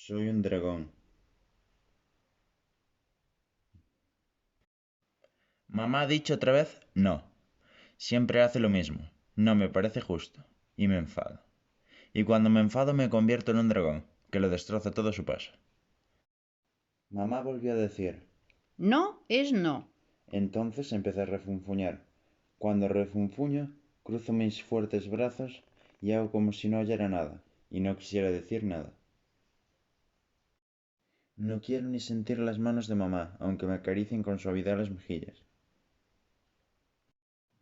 Soy un dragón. Mamá ha dicho otra vez no. Siempre hace lo mismo. No me parece justo. Y me enfado. Y cuando me enfado me convierto en un dragón, que lo destroza todo a su paso. Mamá volvió a decir. No es no. Entonces empecé a refunfuñar. Cuando refunfuño, cruzo mis fuertes brazos y hago como si no oyera nada, y no quisiera decir nada. No quiero ni sentir las manos de mamá, aunque me acaricien con suavidad las mejillas.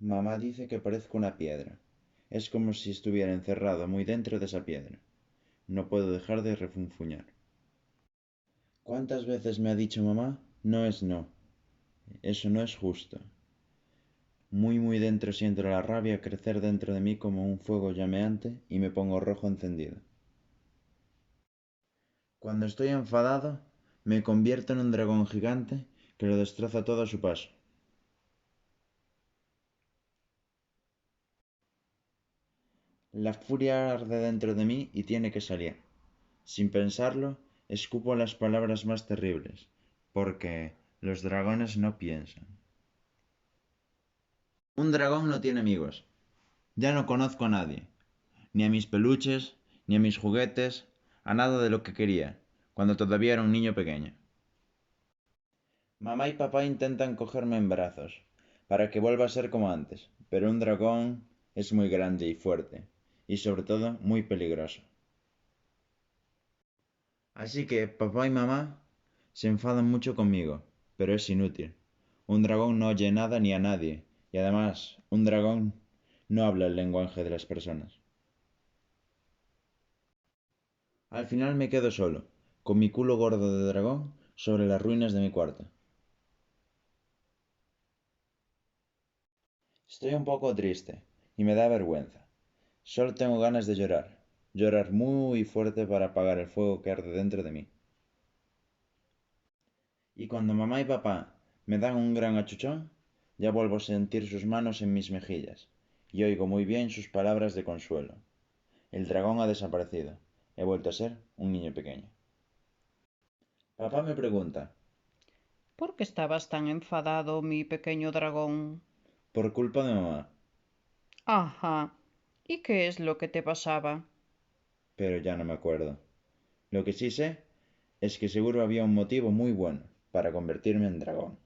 Mamá dice que parezco una piedra. Es como si estuviera encerrado muy dentro de esa piedra. No puedo dejar de refunfuñar. ¿Cuántas veces me ha dicho mamá? No es no. Eso no es justo. Muy dentro siento la rabia crecer dentro de mí como un fuego llameante y me pongo rojo encendido. Cuando estoy enfadado, me convierto en un dragón gigante que lo destroza todo a su paso. La furia arde dentro de mí y tiene que salir. Sin pensarlo, escupo las palabras más terribles, porque los dragones no piensan. Un dragón no tiene amigos. Ya no conozco a nadie, ni a mis peluches, ni a mis juguetes, a nada de lo que quería, cuando todavía era un niño pequeño. Mamá y papá intentan cogerme en brazos, para que vuelva a ser como antes, pero un dragón es muy grande y fuerte, y sobre todo muy peligroso. Así que papá y mamá se enfadan mucho conmigo, pero es inútil. Un dragón no oye nada ni a nadie, y además, un dragón no habla el lenguaje de las personas. Al final me quedo solo, con mi culo gordo de dragón sobre las ruinas de mi cuarto. Estoy un poco triste, y me da vergüenza. Solo tengo ganas de llorar, llorar muy fuerte para apagar el fuego que arde dentro de mí. Y cuando mamá y papá me dan un gran achuchón, ya vuelvo a sentir sus manos en mis mejillas, y oigo muy bien sus palabras de consuelo. El dragón ha desaparecido. He vuelto a ser un niño pequeño. Papá me pregunta, ¿Por qué estabas tan enfadado, mi pequeño dragón? por culpa de mamá, Ajá. ¿Y qué es lo que te pasaba? pero ya no me acuerdo. Lo que sí sé es que seguro había un motivo muy bueno para convertirme en dragón.